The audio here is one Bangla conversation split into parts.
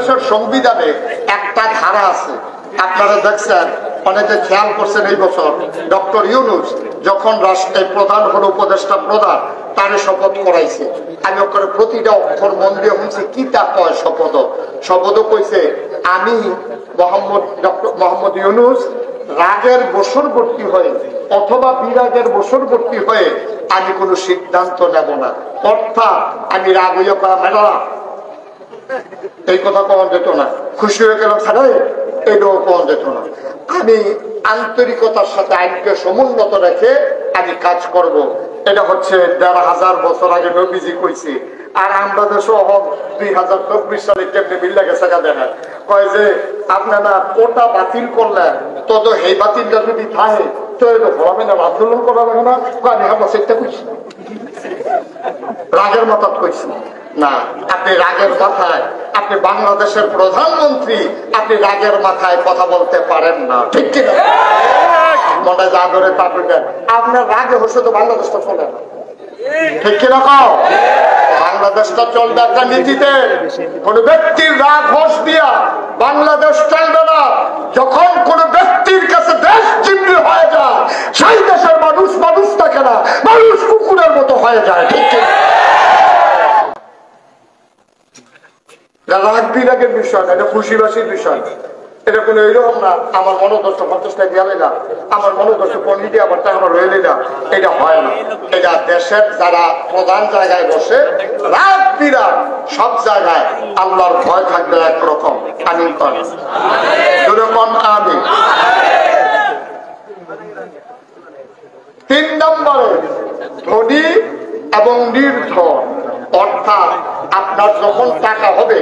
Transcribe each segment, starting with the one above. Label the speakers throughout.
Speaker 1: বাংলাদেশের সংবিধানে একটা ধারা আছে, আপনারা দেখছেন, অনেকে খেয়াল করছেন, এই বছর ডক্টর ইউনূস যখন রাষ্ট্রের প্রধান হলো, উপদেষ্টা প্রধান, তারে শপথ করাইছে। আমি ওখানে প্রতিটা অক্ষর মন দিয়ে শুনছি কি তা কয় শপথও কইছে, আমি মোহাম্মদ ইউনূস রাগের বশবর্তী হয়ে অথবা বিরাগের বশবর্তী হয়ে আমি কোনো সিদ্ধান্ত নেব না। অর্থাৎ আমি রাগ হইয়া করা ম্যাডাম এই কথা কখন যেত না, খুশি হয়ে গেলাম ছাড়া এটাও কখন যেত না। আমি আন্তরিকতার সাথে আইনকে সমুন্নত রেখে আমি কাজ করব। এটা হচ্ছে ১৫০০ বছর আগে নবীজি কইছে। আর আমরা দেশও এখন ২০২৪ সালে কেমনি মিল্লা গেছে দেখা কয় যে আপনারা কোটা বাতিল করলেন, তত এই বাতিলটা যদি থাকে তো হবে না, আন্দোলন করা লাগে না। আমি আমরা চেষ্টা করছি, রাগের মাথায় কইছি না। আপনি রাগের মাথায়, আপনি বাংলাদেশের প্রধানমন্ত্রী, আপনি রাগের মাথায় কথা বলতে পারেন না, ঠিক কিনা? মনে যা ধরে তা বলবেন, আপনার রাগে হচ্ছে তো বাংলাদেশটা চলে না, ঠিক কিনা? বাংলাদেশটা চলবে একটা নীতিতে। কোন ব্যক্তির রাগ হোস দিয়া বাংলাদেশ চলবে না। যখন কোন ব্যক্তির কাছে দেশ জিম্মি হয়ে যায়, সেই দেশের মানুষ মানুষ থাকে না, মানুষ কুকুরের মতো হয়ে যায়, ঠিক কিনা? রাগ বিরাগের বিষয় না, এটা খুশিবাসীর বিষয়। এটা কোনো এইরকম না আমার মনোদর্শ ৫০ টাকা দিয়ে না, আমার মনোদর্শ ১৫ আবার টাকা রয়ে না, এটা হয় না। এটা দেশের যারা প্রধান জায়গায় বসে রাগ বিরাগ সব জায়গায় আল্লাহর ভয় থাকবে একরকম। আমিন করেন, যেরকম আমি। ৩ নম্বরে ধনী এবং নির্ধন, অর্থাৎ আপনার যখন টাকা হবে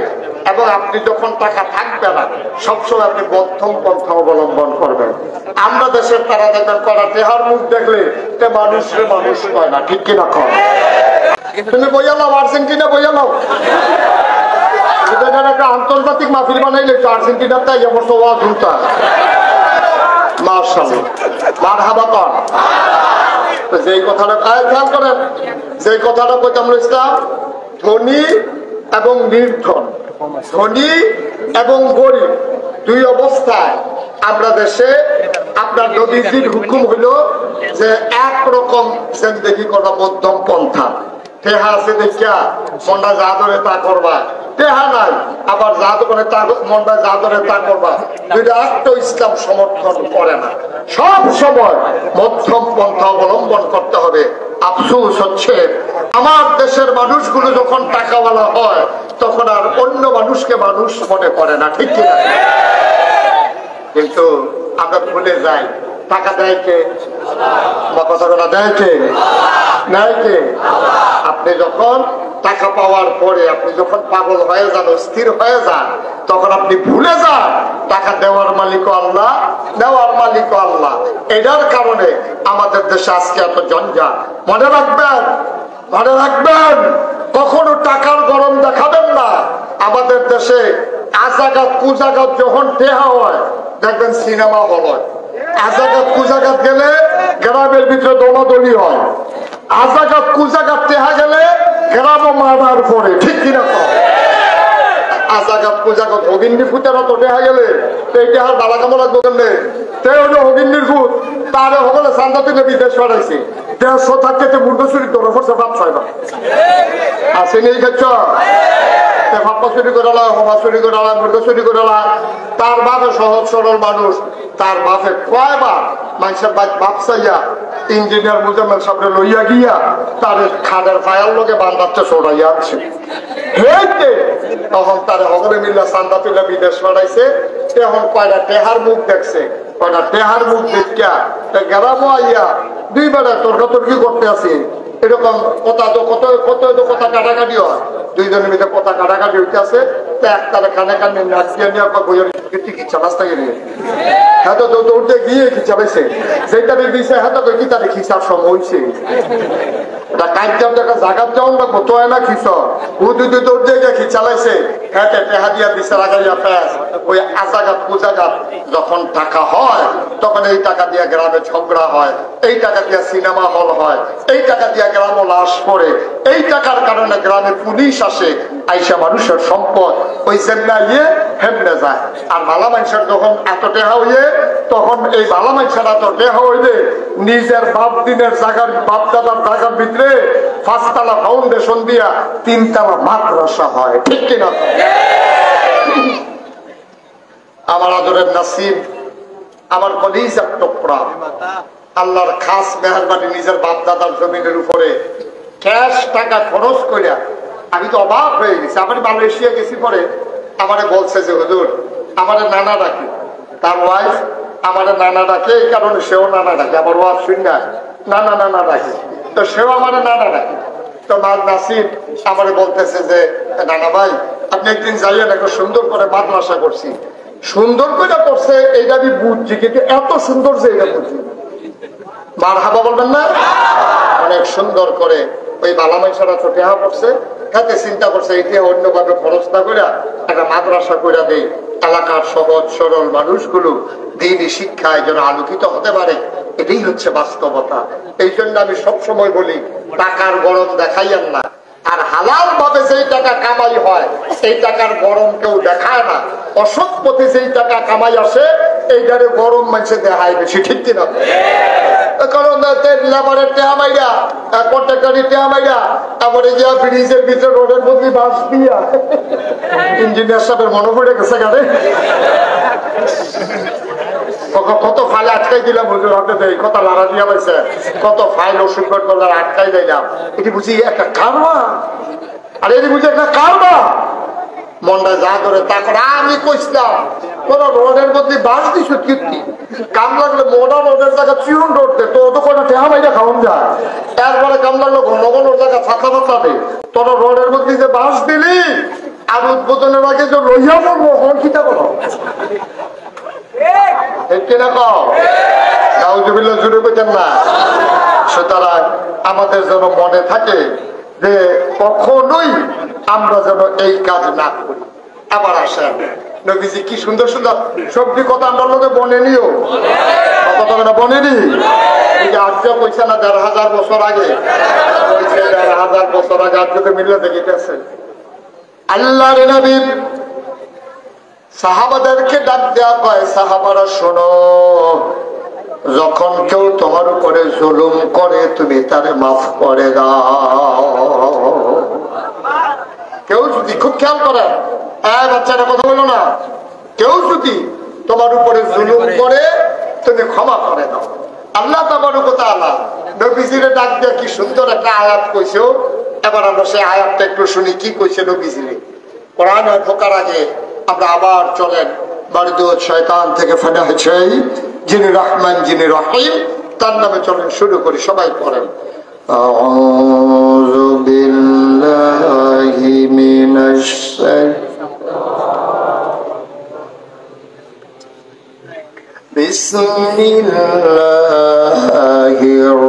Speaker 1: এবং আপনি যখন টাকা থাকবে না, সবসময় আপনি মধ্যম পন্থা অবলম্বন করবেন। আমরা দেশের তারা দেখবেন করা টেহার মুখ দেখলে মানুষরে মানুষ কয় না, ঠিক কিনা? কয় তুমি বইয়া নাও, আর্জেন্টিনা বইয়া নাও, একটা আন্তর্জাতিক মাহফিল বানাইলে আর্জেন্টিনার তাই অবশ্য ঝুলতা মার্শাল্লাহ মারহাবা কর। যেই কথাটা খেয়াল করেন, যেই কথাটা কইতাম ইসলাম, ধনী এবং নির্ধন, ধনী এবং গরিব দুই অবস্থায় আমরা দেশে আপনার নবীজির হুকুম হইল যে একরকম জিন্দেগি করা মধ্যম পন্থা। টেহা আছে দেখিয়া মনটা যা ধরে তা করবা, টেহা নাই আবার যা ধরে তা মনটা যা ধরে তা করবা, দুইটা একটা ইসলাম সমর্থন করে না। সব সময় মধ্যম পন্থা অবলম্বন করতে হবে। আফসোস হচ্ছে আমার দেশের মানুষগুলো যখন টাকাওয়ালা হয় তখন আর অন্য মানুষকে মানুষ মনে করে না, ঠিক কিনা? কিন্তু আমরা ভুলে যাই টাকা দেয় কে? কথাগুলো দেয় কে? নেয় কে? আপনি যখন টাকা পাওয়ার পরে আপনি যখন পাগল হয়ে যান, স্থির হয়ে যান, তখন আপনি ভুলে যান টাকা দেওয়ার মালিক আল্লাহ, নেওয়ার মালিক আল্লাহ। এটার কারণে আমাদের দেশে আজকে এত জঞ্জাল। মনে রাখবেন, মনে রাখবেন, কখনো টাকার গরম দেখাবেন না। আমাদের দেশে আজাগাত কুজাগাত যখন টেহা হয় দেখবেন সিনেমা হল হয়। আজাগাত কুজাগাত গেলে গ্রামের ভিতরে দৌড়াদৌড়ি হয়, আজাগাত কুজাগাত টেহা গেলে গ্রামও মারার পরে, ঠিক কিনা? আজাগাত কুজাগাত হগিন্দি ফুটেরা তো টেহা গেলে এই টেহার বালা কামো লাগবো কেমনে? তে হলো হগিন্দির ফুট, তারে সকলে চান্দা তুলে বিদেশ পাঠাইছে। ১৫০ থাকতে মুর্গচুরি ধরে পড়ছে ৫-৬ বার। আছে নেই ক্ষেত্র ভাপা চুরি করে হবা চুরি করে মুর্গা চুরি করে। তার বাপে সহজ সরল মানুষ, তার বাপে কয়বার মানুষের বাপ চাইয়া ইঞ্জিনিয়ার মুজাম্মেল সামনে লইয়া গিয়া তার খাদের ফায়ার লোকে বান্ধাচ্ছে সরাইয়া আছে। তখন তার সকলে মিল্লা চান্দা তুলে বিদেশ পাঠাইছে। এখন কয়টা টেহার মুখ দেখছে, কয়টা টেহার মুখ দেখিয়া গেলামো আইয়া ২ বেলা তর্কাতর্কি করতে আছে। এরকম কথা তো কত কত কথা কাটাকাটি হয়, ২ জনের ভিতরে কথা কাটাকাটি হইতে আছে। একটারে কানে কানে নাচিয়ে নিয়ে বইয়ের চিকিৎসা রাস্তা গেলে হ্যাঁ তো দৌড়তে গিয়ে খিচা পাইছে, যেটা দিয়েছে হ্যাঁ তো কি তাদের খিচার সময় হয়েছে। জাগাত যাও না কত হয় না খিচ দৌড় দিয়ে খিচালাইছে, হ্যাঁ টেহা দিয়া দিছে লাগাইয়া প্যাস। ওই আজাগাত কুজাগাত যখন টাকা হয় তখন এই টাকা দিয়ে গ্রামে ঝগড়া হয়, এই টাকা দিয়ে সিনেমা হল হয়, এই টাকা দিয়ে গ্রামে লাশ পড়ে, এই টাকার কারণে গ্রামে পুলিশ আসে। আইসা মানুষের সম্পদ ওই যেমনা ইয়ে হেমনে যায়। আর ভালা মানুষের যখন এত টেহা হইয়ে তখন এই ভালা মানুষের এত টেহা হইলে নিজের বাপ দিনের জায়গার বাপ দাদার জায়গার ভিতরে 5 তলা ফাউন্ডেশন দিয়া 3 তলা মাদ্রাসা হয়, ঠিক কিনা? আমার আদরের নাসিব, আমার কলিজার টুকরা, আল্লাহর খাস মেহরবানি নিজের বাপ দাদার জমিনের উপরে ক্যাশ টাকা খরচ করিয়া আমি তো অবাক হয়ে গেছি। আমার মালয়েশিয়া গেছি পরে আমারে বলছে যে হুজুর আমারে নানা ডাকে, তার ওয়াইফ আমারে নানা ডাকে, এই কারণে সেও নানা ডাকে। আমার ওয়াইফ শুনে নানা নানা ডাকে, তো সেও আমারে নানা ডাকে। তো মার নাসিব আমারে বলতেছে যে নানা ভাই আপনি একদিন যাইয়েন, একটা সুন্দর করে মাদ্রাসা করছি। সুন্দর করে করছে এইটা আমি বুঝছি, কিন্তু এত সুন্দর যে এটা বুঝছি। মারহাবা বলবেন না? অনেক সুন্দর করে ওই বালা মাইশারা তো টেহা করছে, খাতে চিন্তা করছে এটি অন্যভাবে খরচ না করে একটা মাদ্রাসা করে দেয়, এলাকার সহজ সরল মানুষগুলো দিনই শিক্ষায় যেন আলোকিত হতে পারে। এটাই হচ্ছে বাস্তবতা। এই জন্য আমি সবসময় বলি টাকার গরম দেখাইয়েন না, আর হালাল ভাবে যেই টাকা কামাই হয় সেই টাকার গরম কেউ দেখায় না। অসৎ পথে যেই টাকা কামাই আসে এইটারে গরম মানুষে দেখায় বেশি, ঠিক কিনা? কারণ লেবারের টেহা মাইরা, কন্ট্রাক্টরের টেহা মাইরা, তারপরে গিয়া ফ্রিজের ভিতরে রোডের মধ্যে বাস দিয়া ইঞ্জিনিয়ার সাহেবের মনে পড়ে গেছে গাড়ি কত ফাইল আটকাই দিলাম হুজুর, আপনাদের এই কথা লাড়া দিয়া পাইছে, কত ফাইল ওষুধ করলাম আটকাই দিলাম। এটি বুঝি একটা কারবা, আর এটি বুঝি একটা কারবা। মনটা যা করে তা করে। আমি কইছিলাম তোরা রোডের মধ্যে বাস দিস কীর্তি, কাম লাগলে মোটা রোডের জায়গা চিউন রোড দে, তো তো কোনো টেহা মাইরা খাওয়ান যায়। এরপরে কাম লাগলো ঘন ঘন জায়গা ফাঁকা ফাঁকা দে, তোরা রোডের মধ্যে যে বাস দিলি আর উদ্বোধনের আগে যে লইয়া পড়বো হন কিতা করো, সুতরাং আমাদের যেন মনে থাকে যে কখনোই আমরা যেন এই কাজ না করি। আবার আসেন নবীজি কি সুন্দর সুন্দর সবজি কথা আমরা লোকে বনেনিও, কথা না বনেনি। আজকে কইছে না ১৫০০ বছর আগে, ১৫০০ বছর আগে আজকে মিললে দেখিতেছে আল্লাহ নবী সাহাবাদেরকে ডাক দেয়া কয়, সাহাবারা শোনো, যখন কেউ তোমার উপরে জুলুম করে তুমি তারে মাফ করে দাও। কেউ যদি, খুব খেয়াল করে বাচ্চাটা কথা বলো না, কেউ যদি তোমার উপরে জুলুম করে তুমি ক্ষমা করে দাও। আল্লাহ তাবারক ওয়া তাআলা নবীজিরে ডাক দিয়ে কি সুন্দর একটা আয়াত কইছো। এবার আমরা সেই আয়াতটা একটু শুনি, কি কইছে নবীজিরে। কোরআনে ঢোকার আগে আমরা আবার চলেন মারদুদ শয়তান থেকে ফানা হয়েছে যিনি রহমান যিনি রহিম, তার নামে চলেন শুরু করি। সবাই পড়েন আউযু বিল্লাহি মিনাশ বিসমিল্লাহির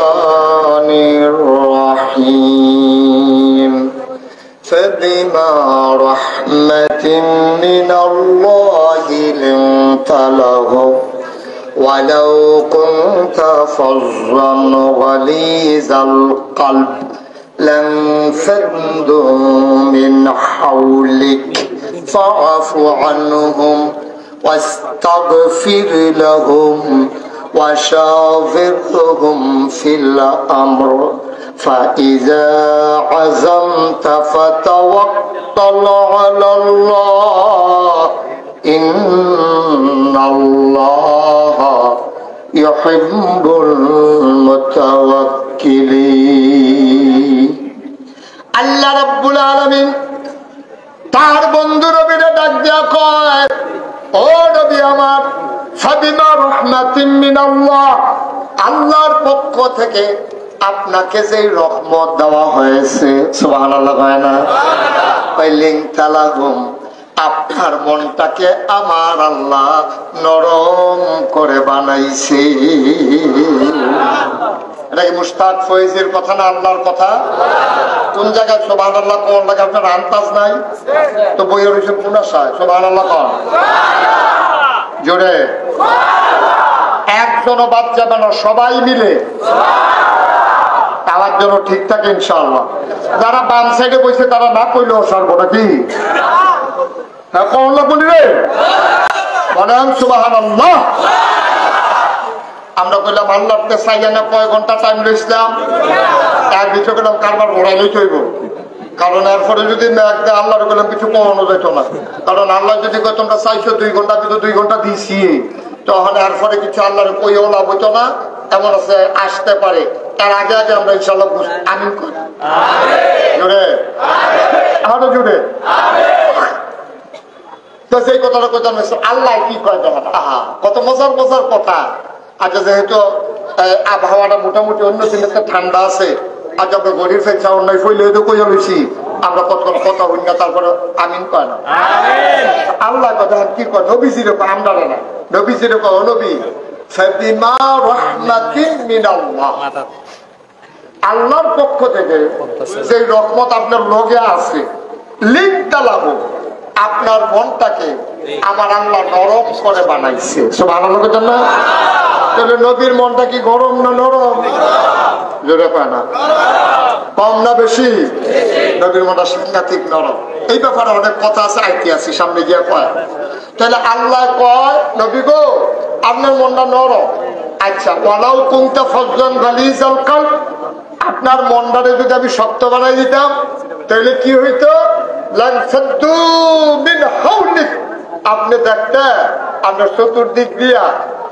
Speaker 1: রাহমানির রাহিম فبما رحمة من الله لنت لهم ولو كنت فظا غليظ القلب لانفضوا من حولك فاعف عنهم واستغفر لهم وشاورهم في الأمر فإذا عزمت فتوكل على الله إن الله يحب المتوكلين। আল্লাহ রাব্বুল আলামিন তার বন্ধু নবীরে ডাক দিয়া কয়, ও নবী আমার, ফাবিমা রাহমাতিন মিনাল্লাহ, আল্লাহর পক্ষ থেকে আপনাকে যে রহমত দেওয়া হয়েছে, সুবহানাল্লাহ হয় না, আপনার মনটাকে আমার আল্লাহ নরম করে বানাইছে। এটা কি মুস্তাক ফয়েজের কথা না আল্লাহর কথা? কোন জায়গায় সুবহানাল্লাহ কোন লাগে আপনার আন্তাজ নাই তো বইয়ের হইছে কোন আশায় সুবহানাল্লাহ কোন জোরে একজনও বাদ যাবে না, সবাই মিলে। আওয়াজ যেন ঠিক থাকে ইনশাআল্লাহ। যারা বাম সাইডে বসে তারা না কইলেও সারবো নাকি? হ্যাঁ কল্লা বলি রে, বলেন সুবহানাল্লাহ। আমরা কইলাম আল্লাহকে সাইয়ানা কয় ঘন্টা টাইম লইছিলাম, তার ভিতরে গেলাম কারবার ঘোরাইলেই চইব। কারণ এরপরে যদি আল্লাহর গেলাম কিছু কমানো যেত না। কারণ আল্লাহ যদি কয় তোমরা চাইছো 2 ঘন্টা, কিন্তু 2 ঘন্টা দিছি, তখন এরপরে কিছু আল্লাহর কইও লাভ হইতো না। এমন আছে আসতে পারে, তার আগে আগে আমরা ইনশাআল্লাহ আমিন করি। জোরে আরো জোরে। তো সেই কথাটা কইতাম আল্লাহ কি কয় দেখেন, আহা কত মজার মজার কথা। আচ্ছা যেহেতু আবহাওয়াটা মোটামুটি অন্য দিনের ঠান্ডা আছে, আজ আমরা গরিব ফেলছা অন্যায় ফইলে কইয়া লইছি, আমরা কতক্ষণ কথা হই না, তারপরে আমিন কয় না। আল্লাহ কথা কি কয়, নবীজির আমরা না, নবীজির কয় নবী ফাবিমা রাহমাতিন মিনাল্লাহ, আল্লাহর পক্ষ থেকে যে রহমত আপনার লগে আছে, লিনতালাহু আপনার মনটাকে আমার আল্লাহ নরম করে বানাইছে। সুবহানাল্লাহ বলেন না? তাহলে নবীর মনটা কি গরম না নরম? জোরে কয় না, কম না বেশি? নবীর মনটা সাংঘাতিক নরম। এই ব্যাপারে অনেক কথা আছে, ঐতিহাসিক সামনে গিয়ে কয়। তাহলে আল্লাহ কয় নবী গো আপনার মনটা নরম। আচ্ছা ওয়ালাউ কুনতা ফাজ্জান গালিজাল কলব, আপনার মনটারে যদি আমি শক্ত বানাই দিতাম তাহলে কি হইতো? লানফাদ্দু মিন হাওলিক, আপনি দেখতেন আপনার চতুর্দিক দিয়া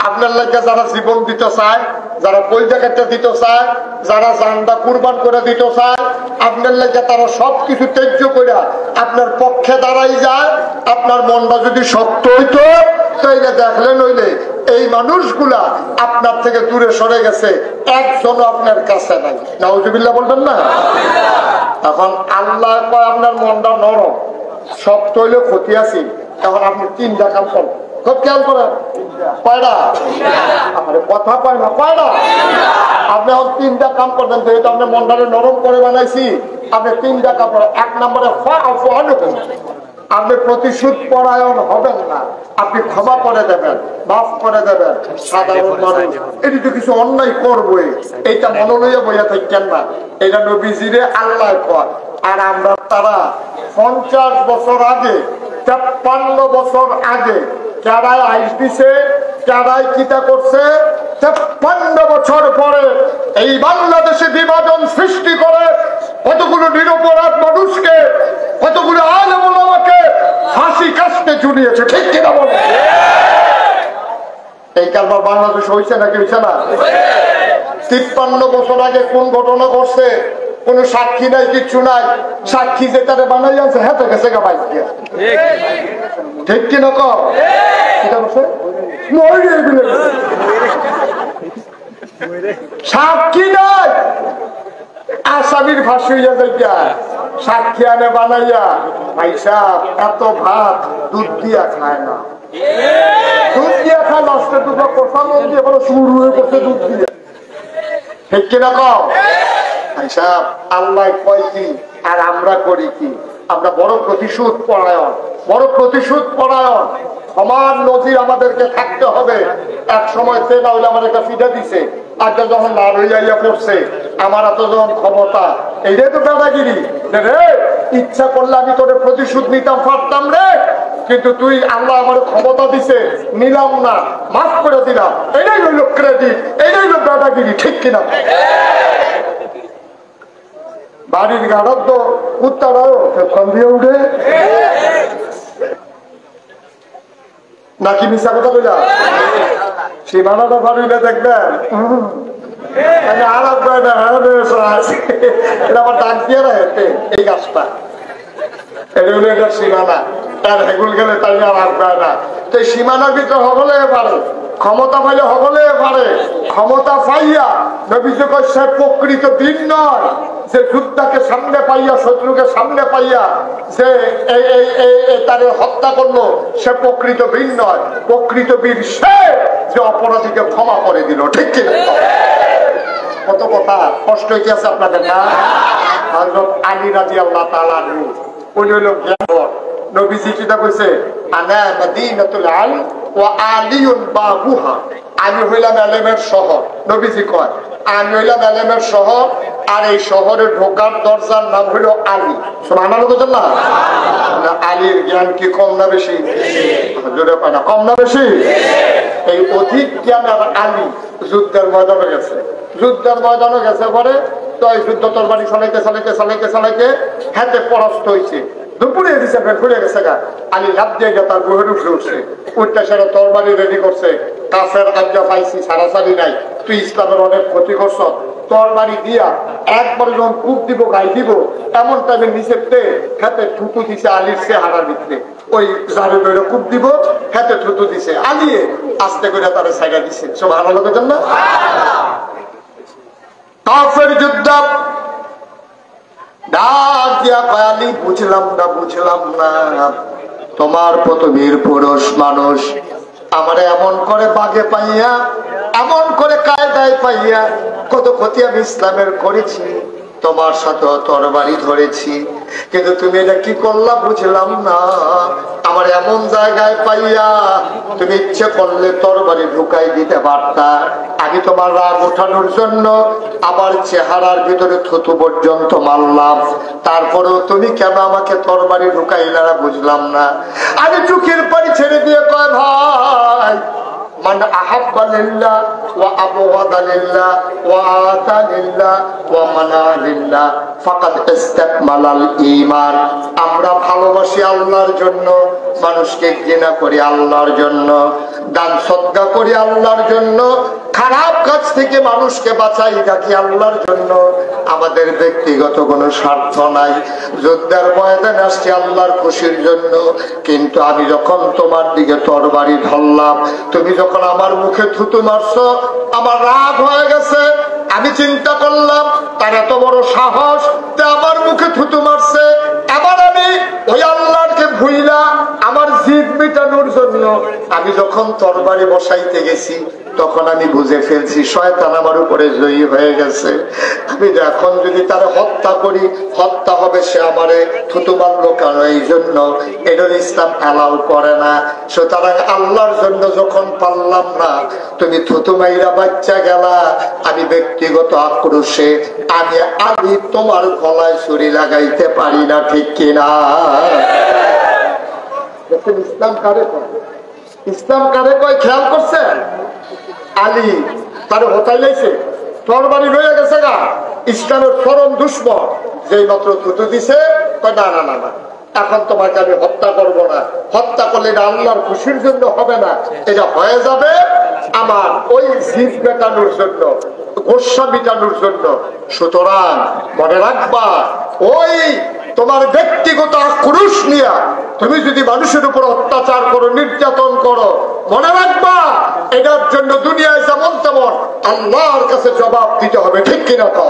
Speaker 1: আপনার লাগে যারা জীবন দিতে চায়, যারা কলিজা কেটে দিতে চায়, যারা জানটা কুরবান করে দিতে চায়, আপনার লাগে তারা সবকিছু ত্যায্য করে আপনার পক্ষে দাঁড়াই যায়। আপনার মনটা যদি শক্ত হইতো তাইলে দেখলেন হইলে এই মানুষগুলা আপনার থেকে দূরে সরে গেছে, একজনও আপনার কাছে নাই। নাউজুবিল্লাহ বলবেন না? এখন আল্লাহ কয় আপনার মনটা নরম, শক্ত হইলে ক্ষতি আছে। এখন আপনি 3টা কাম করেন, খুব খেয়াল করেন। কয়টা? আমার কথা কয় না, কয়টা? আপনি এখন 3টা কাম করবেন, যেহেতু আপনি মনটাকে নরম করে বানাইছি, আপনি 3টা কাম করেন। 1 নম্বরে আপনি প্রতিশোধ পরায়ণ হবেন না, আপনি ক্ষমা করে দেবেন, মাফ করে দেবেন। সাধারণ মানুষ এটি তো কিছু অন্যায় করবই, এইটা মনে লইয়া বইয়া থাকেন না, এটা নবীজিরে আল্লাহ কয়। আর আমরা তারা 50 বছর আগে, 53 বছর আগে যারাই আইস দিছে, যারাই কিতা করছে, 53 বছর পরে এই বাংলাদেশে বিভাজন সৃষ্টি করে কতগুলো নিরপরাধ মানুষকে, কতগুলো আলেম ওলামাকে ফাঁসি কাস্তে ঝুলিয়েছে। ঠিক কিনা বলে? এই কারবার বাংলাদেশ হয়েছে নাকি হয়েছে না? 53 বছর আগে কোন ঘটনা ঘটছে? কোন সাক্ষী নাই, কিচ্ছু নাই। সাক্ষী যে তারা বানাই আছে হেঁটে গেছে গা বাইক দিয়ে। ঠিক কিনা কর? সাক্ষী নাই, আসামির ফাঁসি হইয়া যাইয়া সাক্ষী আনে বানাইয়া। ভাইসা এত ভাত দুধ দিয়া খায় না, দুধ দিয়া খায় নষ্ট দুটো কোথাও দিয়ে শুরু হয়ে পড়ছে দুধ দিয়ে। ঠিক কিনা কম? ভাইসা আল্লাহ কয় কি আর আমরা করি কি? আমরা বড় প্রতিশোধ পরায়ণ, বড় প্রতিশোধ পরায়ণ। ক্ষমার নজির আমাদেরকে থাকতে হবে। এক সময় সে না হইলে আমার একটা ফিডা দিছে, আর যখন লাল হইয়া পড়ছে, আমার এত যখন ক্ষমতা, এইটাই তো দাদাগিরি রে। ইচ্ছা করলে আমি তোর প্রতিশোধ নিতাম পারতাম রে, কিন্তু তুই আল্লাহ আমার ক্ষমতা দিছে, নিলাম না, মাফ করে দিলাম। এটাই হইল ক্রেডিট, এটাই হইল দাদাগিরি। ঠিক কিনা? বাড়ির গাড়ার তো কুত্তারাও দিয়ে উঠে নাকি মিশা কথা বললা? সীমানাটা ভাবিলে দেখবেন আর আমার ডাক দিয়ে না হেঁটে এই গাছটা, এটা হলো এটা সীমানা। তার হেগুল গেলে তাই আর আসবে না। তো এই সীমানার ভিতরে হগলে পারে, ক্ষমতা পাইলে হগলে পারে। ক্ষমতা পাইয়া নবীজি কয় সে প্রকৃত বীর নয়, যে যুদ্ধকে সামনে পাইয়া, শত্রুকে সামনে পাইয়া যে তারে হত্যা করলো, সে প্রকৃত বীর নয়। প্রকৃত বীর সে যে অপরাধীকে ক্ষমা করে দিল। ঠিক কিনা? কত কথা কষ্ট হইতে আছে আপনাদের না? হযরত আলী রাদিয়াল্লাহু তাআলা আনহু উনি হইল জ্ঞানবর। নবীজি কিতা কইছে? আনা মাদিনাতুল ইলম ওয়া আলিয়ুন বাবুহা, আমি হইলাম ইলমের শহর। নবীজি কয় আমি হইলাম এলেমের শহর, আর এই শহরে ঢোকার দরজার নাম হইল আলী। সুবহানাল্লাহ বলছেন না? আলীর জ্ঞান কি কম না বেশি? জোরে পায় না, কম না বেশি? এই অধিক জ্ঞান আর আলী যুদ্ধের ময়দানে গেছে। যুদ্ধের ময়দানে গেছে পরে তো এই যুদ্ধ তরবারি চালাইতে চালাইতে চালাইতে চালাইতে হাতে পরাস্ত হয়েছে। দুপুরে দিছে ঘুরে গেছে গা। আলী লাভ দিয়ে তার গুহের উপরে উঠছে, উঠতে সেটা তরবারি রেডি করছে। কাফের আজ্ঞা পাইছি, সারাসারি নাই, তুই ইসলামের অনেক ক্ষতি করছ। তরবারি দিয়া একবার যখন কূপ দিব, গাই দিব, এমন টাইমে নিচে হাতে থুতু দিছে আলীর চেহারার ভিতরে। ওই জারে ধরে কূপ দিব, হাতে থুতু দিছে, আলিয়ে আস্তে করে তারা সাইডা দিছে। সব ভালো লাগেন না? কাফের যুদ্ধ ডাক দিয়া পায়ালি, বুঝলাম না তোমার কত বীর পুরুষ মানুষ আমারে এমন করে বাগে পাইয়া, এমন করে কায়দায় পাইয়া কত ক্ষতি আমি ইসলামের করেছি, তোমার সাথে তরবারি ধরেছি, কিন্তু তুমি এটা কি করলা বুঝলাম না। আমার এমন জায়গায় পাইয়া তুমি ইচ্ছে করলে তরবারি ঢুকাই দিতে পারতা। আমি তোমার রাগ ওঠানোর জন্য আমার চেহারার ভিতরে থুতু পর্যন্ত মারলাম, তারপরেও তুমি কেন আমাকে তরবারি ঢুকাইলা না বুঝলাম না। আমি চোখের পানি ছেড়ে দিয়ে কয়, ভাই মান আহাব্বা লিল্লাহ ওয়া আবগাদা লিল্লাহ ওয়া আতা লিল্লাহ ওয়া মানা লিল্লাহ ফাকাদ ইসতাকমালাল ঈমান। আমরা ভালোবাসি আল্লাহর জন্য, মানুষকে ঘৃণা করি আল্লাহর জন্য, দান সদকা করি আল্লাহর জন্য, খারাপ কাজ থেকে মানুষকে বাঁচাই রাখি আল্লাহর জন্য। আমাদের ব্যক্তিগত কোনো স্বার্থ নাই। যুদ্ধের ময়দানে আসছি আল্লাহর খুশির জন্য। কিন্তু আমি যখন তোমার দিকে তরবারি ধরলাম, তুমি যখন আমার মুখে থুতু মারছো, আমার রাগ হয়ে গেছে। আমি চিন্তা করলাম তার এত বড় সাহস, আমার মুখে থুতু মারছে। এবার আমি ওই আল্লাহকে ভুইলা আমার জিদ মেটানোর জন্য আমি যখন তরবারি বসাইতে গেছি, তখন আমি বুঝে ফেলছি শয়তান আমার উপরে জয়ী হয়ে গেছে। আমি এখন যদি তার হত্যা করি, হত্যা হবে, সে আমারে থুতু মারলো কেন? এই জন্য এটা ইসলাম অ্যালাউ করে না। সুতরাং আল্লাহর জন্য যখন পারলাম না, তুমি থুতু মাইরা বাচ্চা গেলা, আমি ব্যক্তিগত আক্রোশে আমি তোমার গলায় ছুরি লাগাইতে পারি না, ঠিক কিনা? ইসলাম কারে কয়? ইসলাম কারে কয় খেয়াল করছেন? আলী তার হতাই লাইছে, তরবারি রয়ে গেছে গা, ইসলামের চরম দুশ্মন, যেই মাত্র থুতু দিছে, না না না না, এখন তোমাকে আমি হত্যা করব না। হত্যা করলে এটা আল্লাহর খুশির জন্য হবে না, এটা হয়ে যাবে আমার ওই জিদ মেটানোর জন্য, গোস্বা মিটানোর জন্য। সুতরাং মনে রাখবা, ওই তোমার ব্যক্তিগত আক্রোশ নিয়ে তুমি যদি মানুষের উপর অত্যাচার করো, নির্যাতন করো, মনে রাখবা এটার জন্য দুনিয়ায় যেমন তেমন আল্লাহর কাছে জবাব দিতে হবে, ঠিক কিনা? তো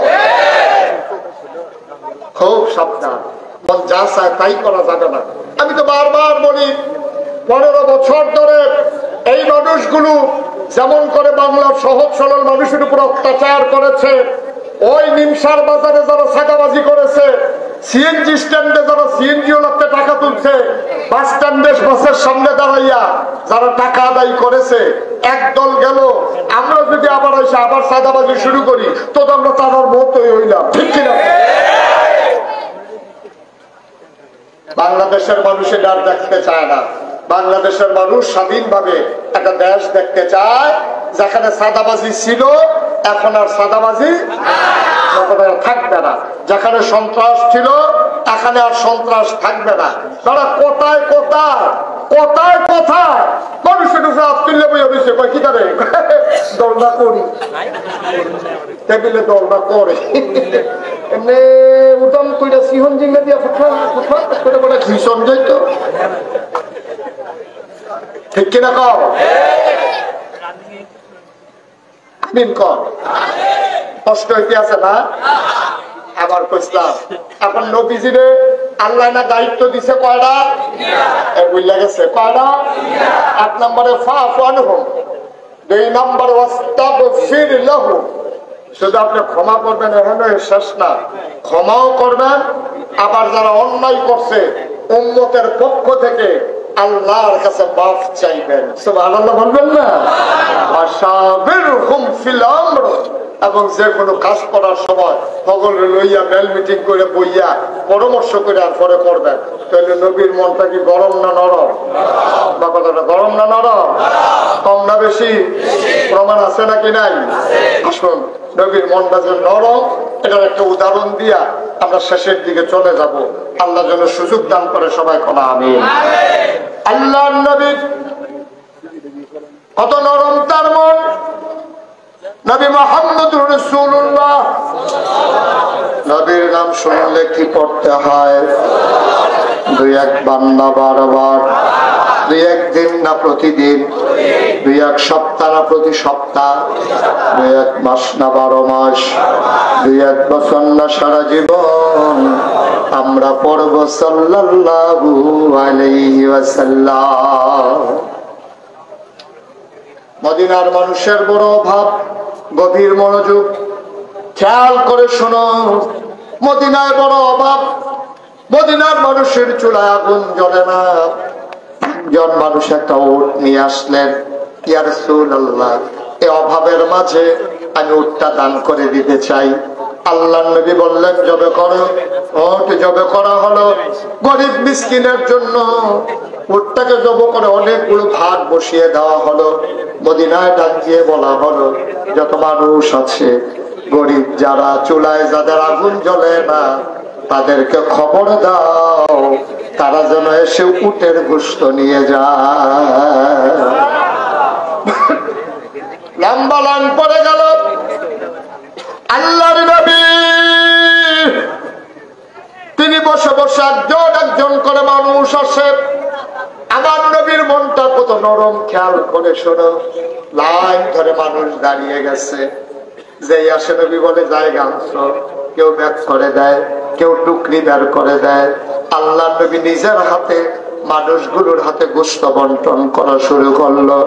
Speaker 1: খুব সাবধান, মন যা চায় তাই করা যাবে না। আমি তো বারবার বলি, 15 বছর ধরে এই মানুষগুলো যেমন করে বাংলার সহজ সরল মানুষের উপর অত্যাচার করেছে, ওই নিমসার বাজারে যারা ছাগাবাজি করেছে, সিএনজি স্ট্যান্ডে যারা সিএনজি ওলাতে টাকা তুলছে, বাস স্ট্যান্ডে বাসের সামনে দাঁড়াইয়া যারা টাকা আদায় করেছে, একদল গেল। আমরা যদি আবার এসে আবার ছাগাবাজি শুরু করি, তো আমরা তাদের মতই হইলাম, ঠিক কিনা? বাংলাদেশের মানুষের ডার দেখতে চায় না। বাংলাদেশের মানুষ স্বাধীনভাবে একটা দেশ দেখতে চায় যেখানে সাদাবাজি ছিল, এখন আর সাদাবাজি থাকবে না। যেখানে সন্ত্রাস ছিল, এখানে আর সন্ত্রাস থাকবে না। তারা কোথায় কোথায় কোথায় কোথায় মানুষের উপরে তুললে বই হয়েছে, কি করে দরজা করি, টেবিলে দরজা করে এমনি উদম কইরা সিহন জিঙ্গা দিয়া করে বলে ভীষণ যাইত, ঠিক কিনা? কর আমিন, কর। কষ্ট হইতে আছে না? আবার কইলাম, এখন নবীজিরে আল্লাহ না দায়িত্ব দিছে কয়টা? বুঝলা গেছে কয়টা? 1 নম্বরে ফাফু আনহুম, 2 নম্বরে ওয়াস্তাগফির লাহুম। শুধু আপনি ক্ষমা করবেন, এখানে শেষ না, ক্ষমাও করবেন। আবার যারা অন্যায় করছে উম্মতের পক্ষ থেকে আল্লাহর কাছে মাফ চাইবেন। সুবহানাল্লাহ বলবেন না? ওয়াশাবিরহুম ফিল আমর, এবং যে কোনো কাজ করার সময় সকলে লইয়া মেল মিটিং করে বইয়া পরামর্শ করে আর পরে করবেন। তাহলে নবীর মনটা কি গরম না নরম? বা কথাটা গরম না নরম? কম না বেশি? প্রমাণ আছে নাকি নাই? আসুন নবীর মনটা যে নরম এটার একটা উদাহরণ দিয়া আমরা শেষের দিকে চলে যাব। আল্লাহ যেন সুযোগ দান করে সবাই কলা আমিন। আল্লাহ নবী কত নরম তার মন। নবী মুহাম্মদুর রাসূলুল্লাহ, নবীর নাম শুনলে কি পড়তে হয়? দুই এক বান্দা বারবার, দুই একদিন না প্রতিদিন, দুই এক সপ্তাহ না প্রতি সপ্তাহ, দুই এক মাস না 12 মাস, দুই এক বছর না সারা জীবন আমরা পড়ব সাল্লাল্লাহু আলাইহি ওয়াসাল্লাম। মদিনার মানুষের বড় অভাব, গভীর মনোযোগ খেয়াল করে শোনো। মদিনায় বড় অভাব, মদিনার মানুষের চুলায় আগুন জ্বলে না। একজন মানুষ একটা উট নিয়ে আসলেন, ইয়া রাসূলুল্লাহ এই অভাবের মাঝে আমি উটটা দান করে দিতে চাই। আল্লাহর নবী বললেন জবে করো। উট জবে করা হলো গরিব মিসকিনের জন্য। উটটাকে জব করে অনেকগুলো ভাগ বসিয়ে দেওয়া হলো। মদিনায় ডাক দিয়ে বলা হলো যত মানুষ আছে গরিব যারা, চুলায় যাদের আগুন জ্বলে না, তাদেরকে খবর দাও তারা যেন এসে উটের গোশত নিয়ে যায়। লম্বা লাইন পড়ে গেল। আল্লাহর নবী তিনি বসে বসে একজন একজন করে মানুষ আসে। আমার নবীর মনটা কত নরম খেয়াল করে শোনো। লাইন ধরে মানুষ দাঁড়িয়ে গেছে। যেই আসে নবী বলে জায়গা আনছো, কেউ ব্যাগ করে দেয়, কেউ টুকরি বের করে দেয়। আল্লাহ নবী নিজের হাতে মানুষগুলোর হাতে গোশত বন্টন করা শুরু করলো।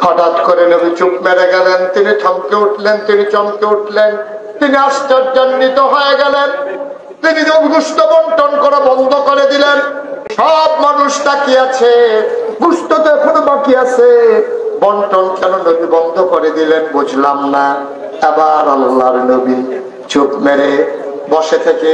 Speaker 1: হঠাৎ করে নবী চুপ মেরে গেলেন। তিনি থমকে উঠলেন, তিনি চমকে উঠলেন, তিনি আশ্চর্যান্বিত হয়ে গেলেন। তিনি গোশত বন্টন করা বন্ধ করে দিলেন। সব মানুষ তাকিয়ে আছে, গোশত তো এখনো বাকি আছে, বন্টন কেন নবী বন্ধ করে দিলেন বুঝলাম না। আবার আল্লাহর নবী চুপ মেরে বসে থেকে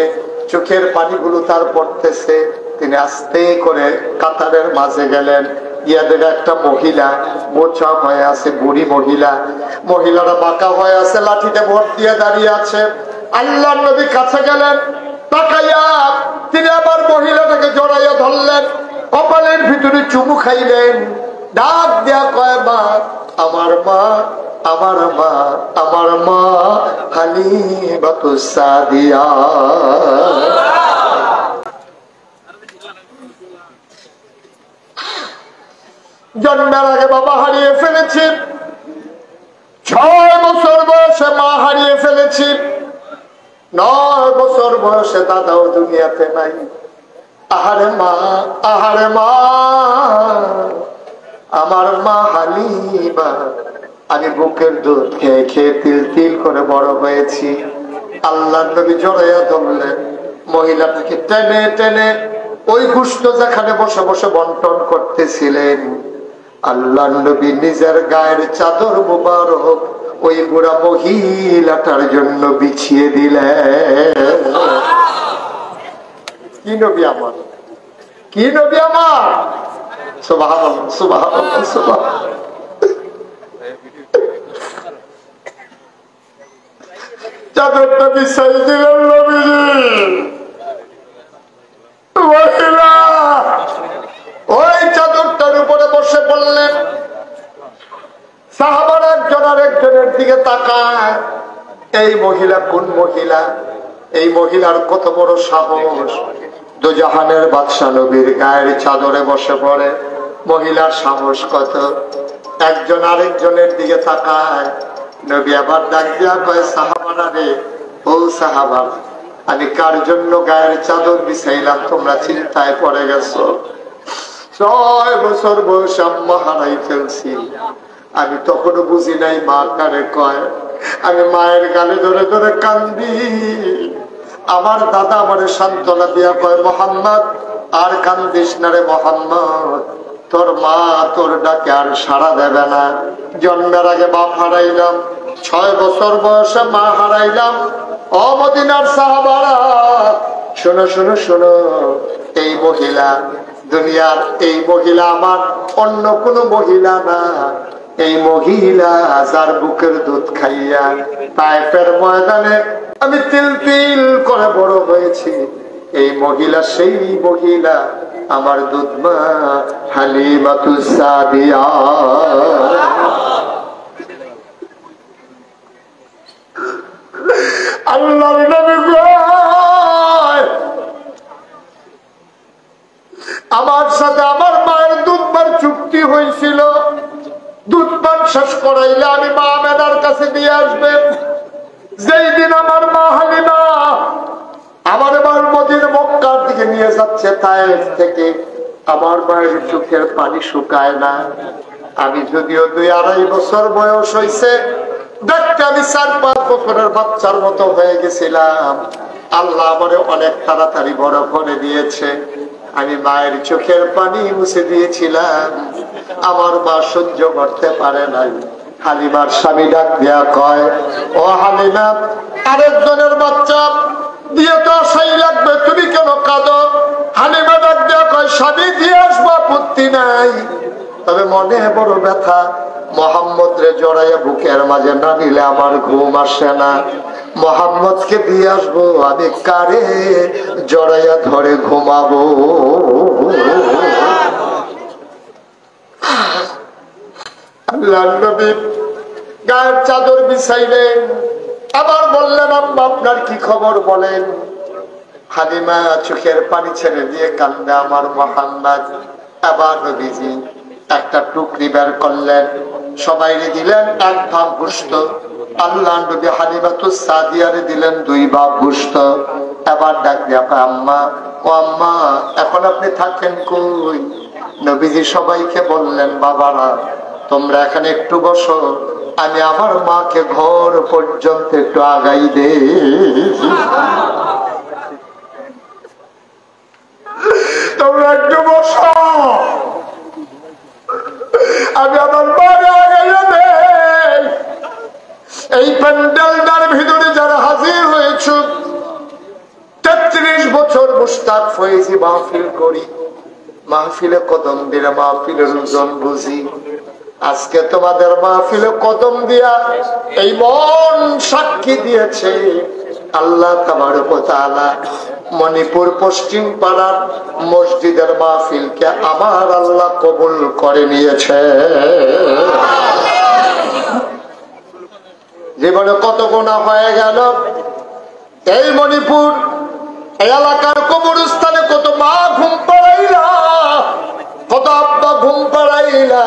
Speaker 1: চোখের পানিগুলো তার পড়তেছে। তিনি আস্তে করে কাতারের মাঝে গেলেন। ইয়াদের একটা মহিলা মোচা হয়ে আছে, বুড়ি মহিলা, মহিলারা বাঁকা হয়ে আছে, লাঠিতে ভোট দিয়ে দাঁড়িয়ে আছে। আল্লাহর নবী কাছে গেলেন, তাকাইয়া তিনি আবার মহিলাটাকে জড়াইয়া ধরলেন, কপালের ভিতরে চুমু খাইলেন, ডাক দেয়া কয় মা, আমার মা, আমার মা, আমার মা হালিমাতুস সাদিয়া। জন্মের আগে বাবা হারিয়ে ফেলেছি, 6 বছর বয়সে মা হারিয়ে ফেলেছি, 9 বছর বয়সে দাদাও দুনিয়াতে নাই। আহারে মা, আহারে মা, আমার মা হালিমা, আমি বুকের দুধ খেয়ে খেয়ে তিল তিল করে বড় হয়েছি। আল্লাহর নবী জড়াইয়া ধরলেন, মহিলাটাকে টেনে টেনে ওই গোশত যেখানে বসে বসে বন্টন করতেছিলেন, আল্লাহর নবী নিজের গায়ের চাদর মুবারক ওই বুড়া মহিলাটার জন্য বিছিয়ে দিলেন। কি নবী আমার, কি নবী আমার! সুবহানাল্লাহ, সুবহানাল্লাহ, সুবহানাল্লাহ। চাদরটা বিছাই দিলেন নবীজি। মহিলা ওই চাদরটার উপরে বসে পড়লেন। সাহাবারা একজন আরেকজনের দিকে তাকায়, এই মহিলা কোন মহিলা? এই মহিলার কত বড় সাহস! দুজাহানের বাদশা নবীর গায়ের চাদরে বসে পড়ে, মহিলার সাহস কত! একজন আরেকজনের দিকে তাকায়। নবী আবার ডাক দিয়া কয়, সাহাবারা রে, ও সাহাবা, আমি কার জন্য গায়ের চাদর বিছাইলাম তোমরা চিন্তায় পড়ে গেছো? 6 বছর বয়স আম্মা হারাই ফেলছি, আমি তখনও বুঝি নাই মা কারে কয়। আমি মায়ের গালে ধরে ধরে কান্দি। আমার দাদা আমারে সান্ত্বনা দিয়া কয়, মোহাম্মদ আর কান্দিস না রে মোহাম্মদ, তোর মা তোর ডাকে আর সাড়া দেবে না। জন্মের আগে বাপ হারাইলাম, 6 বছর বয়সে মা হারাইলাম। ও মদিনার সাহাবারা, শোনো শোনো শোনো, এই মহিলা দুনিয়ার, এই মহিলা আমার অন্য কোন মহিলা না। এই মহিলা যার বুকের দুধ খাইয়া তায়েফের ময়দানে আমি তিল তিল করে বড় হয়েছি, এই মহিলা সেই মহিলা আমার দুধ মা হালিমাতুস সাদিয়া। আল্লাহর নবী আমার সাথে আমার মায়ের দুধবার চুক্তি হয়েছিল, দুধবার শেষ করাইলে আমি মা আমেনার কাছে দিয়ে আসবেন। যেই দিন আমার মা হালিমা আমার মার মদিনা মক্কার দিকে নিয়ে যাচ্ছে তায়েফ থেকে, আমার মায়ের চোখের পানি শুকায় না। আমি যদিও 2-2.5 বছর বয়স হয়েছে, দেখতে আমি 4-5 বছরের বাচ্চার মতো হয়ে গেছিলাম। আল্লাহ আমারে অনেক তাড়াতাড়ি বড় করে দিয়েছে। আমি মায়ের চোখের পানি মুছে দিয়েছিলাম, আমার মা সহ্য করতে পারে নাই। হালিমার স্বামী ডাক দিয়া কয়, ও হালিমা, আরেকজনের বাচ্চা দিয়ে তো আশাই লাগবে, তুমি কেন কাঁদো? হালিমা ডাক দিয়া কয়, স্বামী দিয়ে আসবো, আপত্তি নাই, তবে মনে বড় ব্যথা, মোহাম্মদ রে জড়াইয়া বুকের মাঝে না নিলে আমার ঘুম আসে না। মোহাম্মদকে দিয়ে আসবো, আমি কারে জড়াইয়া ধরে ঘুমাবো? আল্লাহর নবী গায়ের চাদর বিছাইলেন, আবার বললেন, আম্মা আপনার কি খবর বলেন? হালিমা চোখের পানি ছেড়ে দিয়ে কান্দে আমার মোহাম্মদ। আবার নবীজি একটা টুকরি বের করলেন, সবাই দিলেন 1 ভাগ গোশত। আল্লাহ নবী হালিমাতুস সাদিয়ারে দিলেন 2 ভাগ গোশত। এবার ডাক দিয়া কয়, আম্মা, ও আম্মা, এখন আপনি থাকেন কই? নবীজি সবাইকে বললেন, বাবারা তোমরা এখানে একটু বসো, আমি আমার মাকে ঘর পর্যন্ত একটু আগাই দে। তোমরা একটু বসো, আমি আমার মাকে আগাইয়া দে। এই প্যান্ডেলটার ভিতরে যারা হাজির হয়েছ, 33 বছর মুস্তাক হয়েছি মাহফিল করি, মাহফিলে কদম দিলে মাহফিলের ওজন বুঝি। আজকে তোমাদের মাহফিলে কদম দিয়া এই মন সাক্ষী দিয়েছে, আল্লাহ তাবারক ওয়া তাআলা মণিপুর পশ্চিম পাড়ার মসজিদের মাহফিলকে আমার আল্লাহ কবুল করে নিয়েছে। জীবনে কত গুনাহ হয়ে গেল, এই মণিপুর এলাকার কবরস্থানে কত মা ঘুম পাড়াইলা, কত আব্বা ঘুম পাড়াইলা।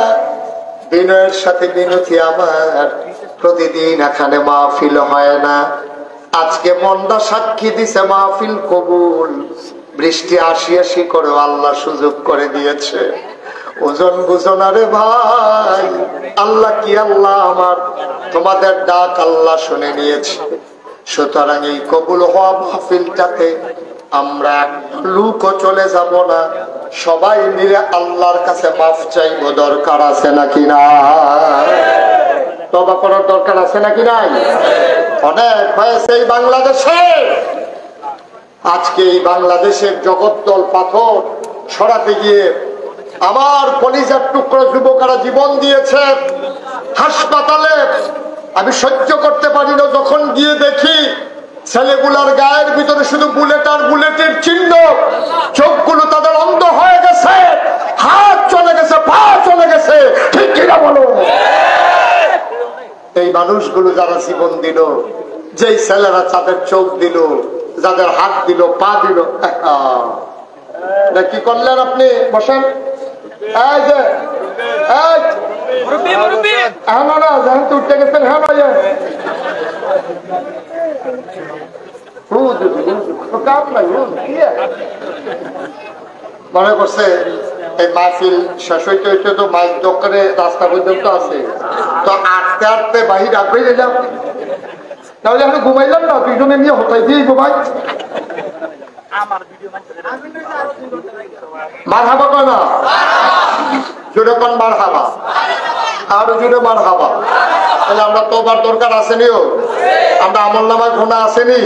Speaker 1: বিনয়ের সাথে বিনতি আমার, প্রতিদিন এখানে মাহফিল হয় না, আজকে মনটা সাক্ষী দিছে মাহফিল কবুল। বৃষ্টি আসি করে আল্লাহ সুযোগ করে দিয়েছে। ওজন বুঝো না রে ভাই, আল্লাহ কি আল্লাহ আমার, তোমাদের ডাক আল্লাহ শুনে নিয়েছে। সুতরাং এই কবুল হওয়া মাহফিলটাতে আমরা লুকও চলে যাব না, সবাই মিলে আল্লাহর কাছে মাফ চাইবো। দরকার আছে নাকি না? তওবা করার দরকার আছে নাকি নাই? অনেক হয়েছে এই বাংলাদেশে। আজকে এই বাংলাদেশের জগদ্দল পাথর সরাতে গিয়ে আমার কলিজার টুকরো যুবকেরা জীবন দিয়েছে। হাসপাতালে আমি সহ্য করতে পারি না, যখন গিয়ে দেখি ছেলেগুলার গায়ের ভিতরে শুধু বুলেট আর বুলেটের চিহ্ন, চোখগুলো তাদের অন্ধ হয়ে গেছে, হাত চলে গেছে, পা চলে গেছে, ঠিক কিনা বলো? এই মানুষগুলো যারা জীবন দিল, যেই ছেলেরা তাদের চোখ দিল, যাদের হাত দিল, পা দিল, কি করলেন আপনি? বসেন। এই যে উঠতে গেছেন, হ্যাঁ মনে করছে এই মাহফিল শেষ হইতে হইতে তো মাইক দোকানে রাস্তা পর্যন্ত আছে, তো আটতে আটতে বাহির আগে এলাম, তাহলে আমি ঘুমাইলাম না, দুইজনে নিয়ে হতাই দিয়ে ঘুমাই। মারহাবা কয় না? জোরে কোন মারহাবা, আরো জোরে মারহাবা। তাহলে আমরা তওবার দরকার আসেনিও, আমরা আমল নামায় গুনাহ আসেনি,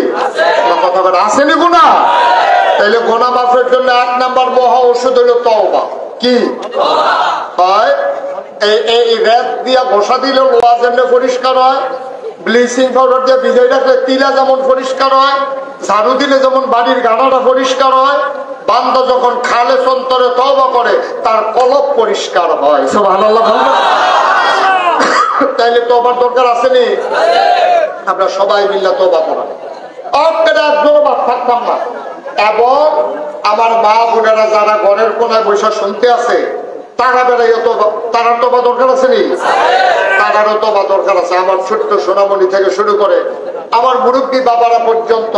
Speaker 1: কথা কথা আসেনি গুনাহ। তাহলে গুনাহ মাফের জন্য 1 নাম্বার মহা ওষুধ হলো তওবা। কি হয়? এই রেত দিয়া ঘষা দিলে লোহা যেমন পরিষ্কার হয়, ব্লিচিং পাউডার দিয়ে ভিজাই রাখলে তিলা যেমন পরিষ্কার হয়, ঝাড়ু দিলে যেমন বাড়ির গাড়াটা পরিষ্কার হয়, বান্দা যখন খালে অন্তরে তওবা করে তার কলব পরিষ্কার হয়। সুবহানাল্লাহ। তাইলে তওবার দরকার আসেনি? আমরা সবাই মিলে তওবা করা একজনও বাদ থাকতাম না। এবং আমার মা বোনেরা যারা ঘরের কোনায় বৈশা শুনতে আছে তারা বেড়াই তারার তওবা দরকার আসেনি? তারারও তওবা দরকার আছে। আমার ছোট্ট সোনামণি থেকে শুরু করে আমার মুরব্বী বাবারা পর্যন্ত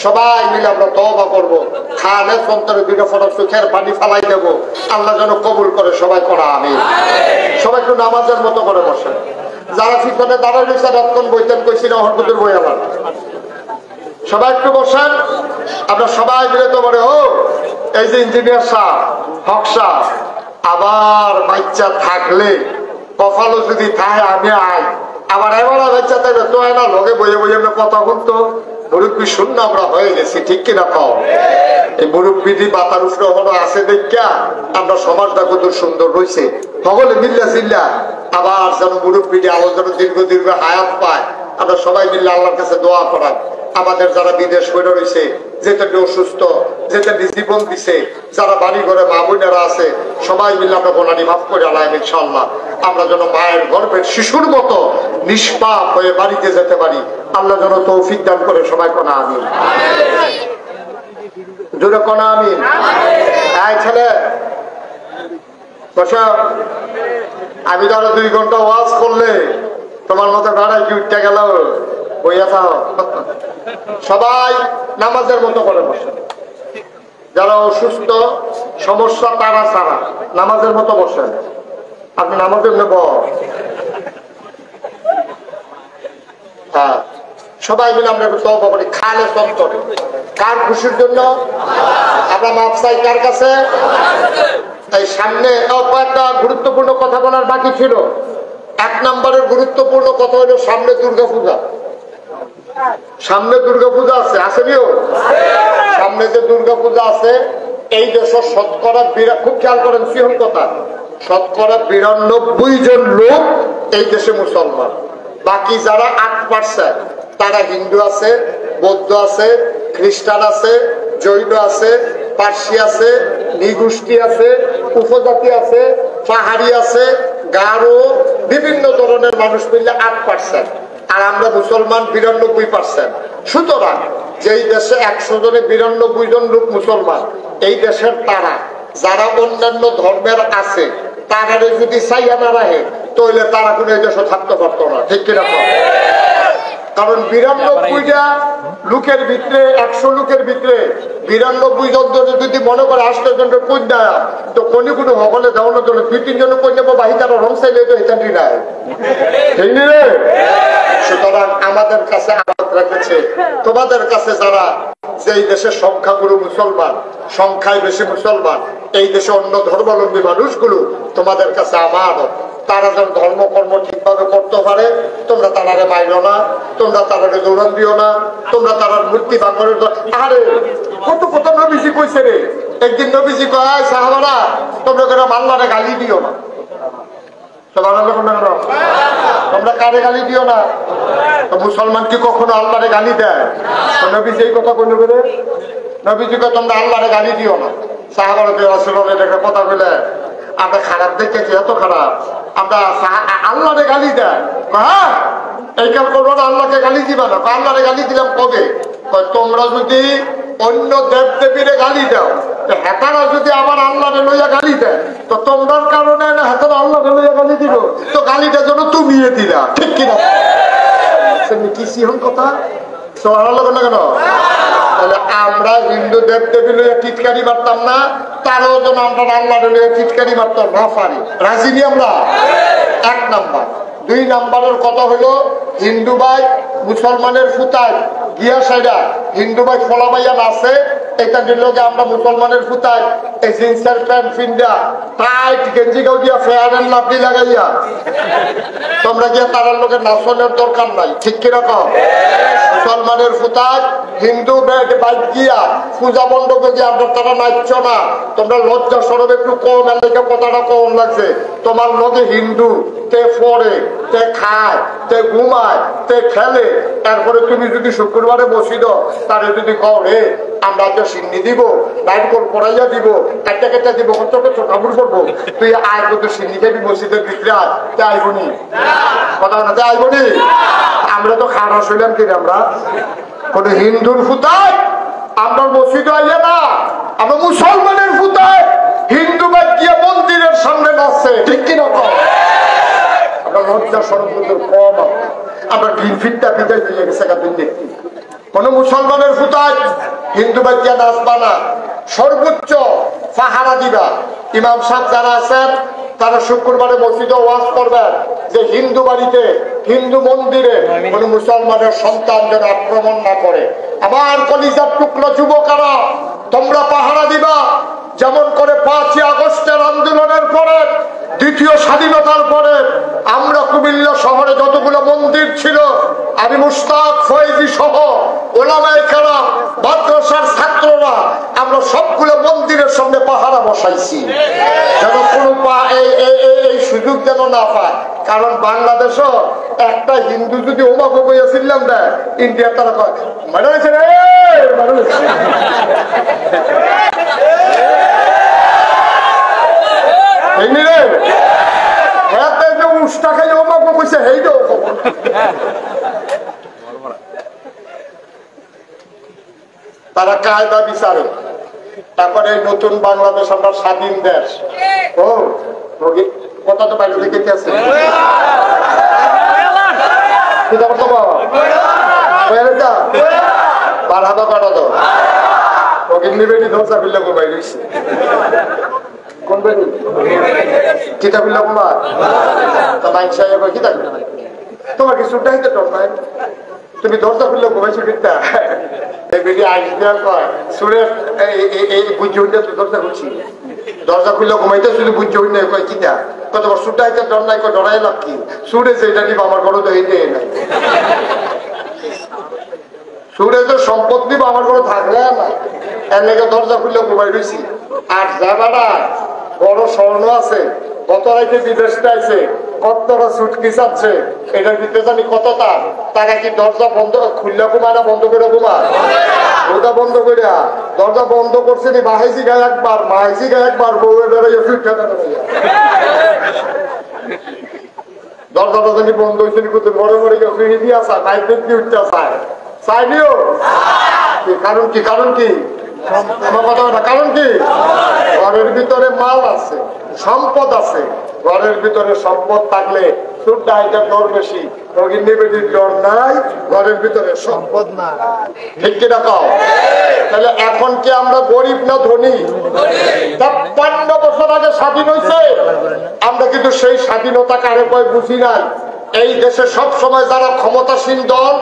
Speaker 1: সবাই মিলে আমরা তওবা করব। খালে অন্তরে 2টা ফোঁটা চোখের পানি ফালাই দেব। আল্লাহ যেন কবুল করে। সবাই করা আমিন। সবাই একটু নামাজের মতো করে বসেন। যারা পিছনে দাঁড়ায় রয়েছে রাতক্ষণ বইতেন কইছি না হরকুতের বই আমার, সবাই একটু বসেন। আমরা সবাই মিলে তো বলে ও এই যে ইঞ্জিনিয়ার সাহেব, হক সাহেব, আবার বাচ্চা থাকলে কপালও যদি থাকে আমি আই, আবার এবার বাচ্চা থাকলে তো না লগে বইয়ে বইয়ে আমরা কথা বলতো। মুরব্বী শূন্য আমরা হয়ে গেছি, ঠিক কিনা পাও? এই মুরব্বীটি বাতার উপরে হলো আছে দেখা আমরা সমাজটা কত সুন্দর রয়েছে। সকলে মিল্লা জিল্লা আবার যেন মুরব্বীটি আলো যেন দীর্ঘ দীর্ঘ হায়াত পায়। আমরা সবাই মিল্লা আল্লাহর কাছে দোয়া করার। আমাদের যারা বিদেশ করে রয়েছে, যেটা অসুস্থ, যেটা জীবন দিছে, যারা বাড়ি ঘরে মা বোনেরা আছে, সবাই মিলে আমরা গোনানি মাফ করে আল্লাহ ইনশাআল্লাহ আমরা যেন মায়ের গর্ভের শিশুর মতো নিষ্পাপ হয়ে বাড়িতে যেতে পারি। আল্লাহ যেন তৌফিক দান করে। সবাই কোনা আমিন, জোরে কোনা আমিন। এই ছেলে বসা, আমি ধরো 2 ঘন্টা ওয়াজ করলে তোমার মতো গাড়াই কি উঠতে গেল বইয়া থাও। সবাই নামাজের মতো করে বসে। যারা অসুস্থ সমস্যা তারা ছাড়া নামাজের মতো বসেন। আপনি নামাজের নেব। হ্যাঁ, সবাই মিলে আমরা তওবা করি খালে অন্তরে। কার খুশির জন্য? আমরা মাফ চাই কার কাছে? তাই সামনে কয়েকটা গুরুত্বপূর্ণ কথা বলার বাকি ছিল। 1 নম্বরের গুরুত্বপূর্ণ কথা হলো সামনে দুর্গাপূজা। সামনে দুর্গাপূজা আছে, আসেনিও? সামনে যে দুর্গাপূজা আছে এই দেশের শতকরা খুব খেয়াল করেন সিহন কথা, শতকরা 92 জন লোক এই দেশে মুসলমান। বাকি যারা 8% তারা হিন্দু আছে, বৌদ্ধ আছে, খ্রিস্টান আছে, জৈন আছে, পার্সি আছে, নিগোষ্ঠী আছে, উপজাতি আছে, পাহাড়ি আছে, গারো, বিভিন্ন ধরনের মানুষ মিলে 8%। আর আমরা মুসলমান 92%। সুতরাং যেই দেশে 100 জনে 92 জন লোক মুসলমান, এই দেশের তারা যারা অন্যান্য ধর্মের আছে তারা যদি চাইয়া না রাখে তাহলে তারা কোনো এই দেশে থাকতে পারতো না, ঠিক কিনা? কারণ 92টা লোকের ভিতরে 100 লোকের ভিতরে 92 জন যদি মনে করে 8 জনের কন্যা তো কোনো সকলে দেওয়ানোর জন্য 2-3 জন কন্যা বাহিতারা রং চাইলে তো হিতান্ডি নাই, ঠিক নি রে? সুতরাং আমাদের কাছে আঘাত রেখেছে তোমাদের কাছে যারা যেই দেশের সংখ্যাগুরু মুসলমান, সংখ্যায় বেশি মুসলমান, এই দেশে অন্য ধর্মাবলম্বী মানুষগুলো তোমাদের কাছে আমার তারা যেন ধর্মকর্ম ঠিকভাবে করতে পারে। তোমরা তারারে মাইলো না, তোমরা তারারে দৌড়ান দিও না, তোমরা তারার মূর্তি ভাঙনের। আরে কত কত নবীজি কইছে রে, একদিন নবীজি কয় সাহাবারা তোমরা কেন আল্লাহরে গালি দিও না। তোমরা কারে গালি দিও না? মুসলমান কি কখনো আল্লাহরে গালি দেয়? নবীজি এই কথা কইল বলে নবীজি কয় তোমরা আল্লাহরে গালি দিও না। সাহাবারা একটা কথা বলে আমরা খারাপ দেখেছি, এত খারাপ আমরা আল্লাহরে গালি দেয়। হ্যাঁ, এই কাল করবো না, আল্লাহকে গালি দিবা না। আল্লাহরে গালি দিলাম কবে? তোমরা যদি অন্য দেব দেবীরে গালি দাও, হেতারা যদি আবার আল্লাহরে লইয়া গালি দেয় তো তোমরার কারণে না হেতারা আল্লাহরে লইয়া গালি দিল, তো গালিটা যেন তুমিয়ে দিলা, ঠিক কিনা? কি সিহন কথা কেন? তাহলে আমরা হিন্দু দেব দেবী লইয়া টিটকারি মারতাম না, তারও যেন আমরা আল্লাহরে লইয়া টিটকারি মারতাম না পারি। রাজি নি আমরা? 1 নাম্বার। 2 নাম্বারের কথা হলো হিন্দু ভাই মুসলমানের ফুতায় গিয়া সাইডা হিন্দু ভাই ফলাবাইয়া নাচে, এটা দিল আমরা মুসলমানের ফুতায় এই জিন্সের প্যান্ট ফিন্ডা টাইট গেঞ্জি গাও দিয়া ফেয়ার এন্ড লাভলি লাগাইয়া তোমরা গিয়া তারার লোকের নাচনের দরকার নাই, ঠিক কিরকম? মুসলমানের ফুতায় হিন্দু বাইক গিয়া পূজা মণ্ডপে গিয়ে আমরা তারা নাচছ না। তোমরা লজ্জা সরব একটু কম, এলাকা কথাটা কম লাগছে। তোমার লগে হিন্দু তে পড়ে, তে খায়, তে ঘুমায়, তে খেলে, তারপরে তুমি যদি শুক্রবারে বসিদ তারে যদি কও রে আমরা তো সিন্নি দিব, নাইট কোল পড়াইয়া দিব, একটা কেটে দিব, কত কত কাপড় করবো, তুই আয় কত সিন্নি খাবি মসজিদের ভিতরে তে আইবনি, কথা না তে আইবনি। আমরা তো খারাপ হইলাম কিনা, আমরা কোন হিন্দুর ফুতায় আমরা মসজিদে আইয়া না, আমরা মুসলমানের ফুতায় হিন্দু বাদ গিয়ে মন্দিরের সামনে নাচছে, ঠিক কিনা? আমরা লজ্জা সরব কম, আমরা ডিম ফিটটা পিটাই দিয়ে গেছে দেখি। কোন মুসলমানের ফুতায় হিন্দু বাদ গিয়া নাচবা না, সর্বোচ্চ পাহারা দিবা। ইমাম সাহেব যারা আছেন তারা শুক্রবারে মসজিদে ওয়াজ করবেন যে হিন্দু বাড়িতে, হিন্দু মন্দিরে কোন মুসলমানের সন্তান যেন আক্রমণ না করে। আমার কলিজার টুকরো যুবকেরা, তোমরা পাহারা দিবা। যেমন করে 5ই আগস্টের আন্দোলনের পরে, দ্বিতীয় স্বাধীনতার পরে আমরা কুমিল্লা শহরে যতগুলো মন্দির ছিল, আমি মুশতাক ফয়েজি সহ ওলামায়ে কেরাম, মাদ্রাসার ছাত্ররা আমরা সবগুলো মন্দিরের সামনে পাহারা বসাইছি, যেন কোনো এই সুযোগ যেন না পায়। কারণ বাংলাদেশও একটা হিন্দু যদি ওমাকে বইয়াছিলাম দেয়, ইন্ডিয়ার তারা কয় মানে হয়েছে রে তারা কায়দা বিচারে। তারপরে নতুন বাংলাদেশ আমরা স্বাধীন দেশ, ও কথা তো বাইরে থেকে আছে বাড়াবা কাটা তো রোগিনী বেটি ধরছা ফিল্লা কো বাইরে কোন বেটি কিতা ফিল্লা কমা তা বাইক সাহেব কি থাকবে তোমার কি সুটটা হইতে ডর নাই? তুমি দরজা খুললে ঘুমাইছো কিতা এই বেটি আইস দেওয়ার পর সুরে এই বুঝি হইতে দরজা খুলছি, দরজা খুললে ঘুমাইতে শুধু বুঝি হই নাই কয় কিতা কত সুটটা হইতে ডর নাই, কয় ডরাই লাভ কি? সুরে যেটা নিব আমার ঘরে তো হইতে নাই, সুরে যে সম্পদ নিব আমার ঘরে থাকলে না, এর লেগে দরজা খুললে ঘুমাই রয়েছি। আর যাবাটা বড় স্বর্ণ আছে, কত রাইতে বিদেশ আছে, কতটা সুটকিস আছে, এটার ভিতরে জানি কতটা, তারা কি দরজা বন্ধ খুললে ঘুমায় না বন্ধ করে ঘুমায়? ওটা বন্ধ করিয়া দরজা বন্ধ করছে নি মাহাইজি গায়ে একবার, মাহাইজি গায়ে একবার, বউয়ের বেড়াইয়া ফিরতে দরজাটা জানি বন্ধ হয়েছে নি করতে ঘরে ঘরে গিয়ে ফিরে দিয়ে আসা নাইটের কি উঠতে চায় চাইনিও। কারণ কি? কারণ কি? আমার কথা না, কারণ কি? ঘরের ভিতরে মাল আছে, সম্পদ আছে। ঘরের ভিতরে সম্পদ থাকলে সুরটা এটা ডর বেশি, রোগিনী বেটির ডর নাই, ঘরের ভিতরে সম্পদ না, ঠিক কিনা কও? তাহলে এখন কি আমরা গরিব না ধনী? ৫৩ বছর আগে স্বাধীন হয়েছে, আমরা কিন্তু সেই স্বাধীনতা কারে কয় বুঝি নাই। এই দেশে সব সময় যারা ক্ষমতাসীন দল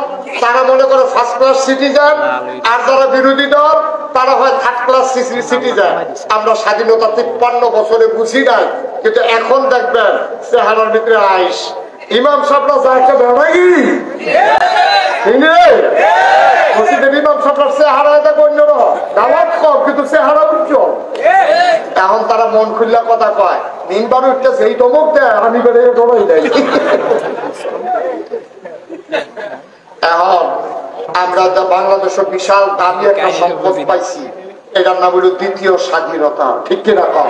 Speaker 1: তারা মনে করে ফার্স্ট ক্লাস সিটিজেন, আর যারা বিরোধী দল তারা হয় থার্ড ক্লাস সিটিজেন। আমরা স্বাধীনতা ৫৩ বছরে বুঝি নাই, কিন্তু এখন দেখবেন চেহারার ভিতরে আইস। ইমাম সাহেবরা যা একটা বেড়াই ইমাম সাহেবরার চেহারা দেখো অন্যরা দাওয়াত কম, কিন্তু চেহারা উজ্জ্বল। এখন তারা মন খুললা কথা কয়, নিনবার উঠতেছে এই দমক দেয়, আমি বেড়ে ডরাই দেয়। এখন আমরা বাংলাদেশে বিশাল দামি একটা সম্পদ পাইছি, এটার নাম হলো দ্বিতীয় স্বাধীনতা, ঠিক কিনা কম?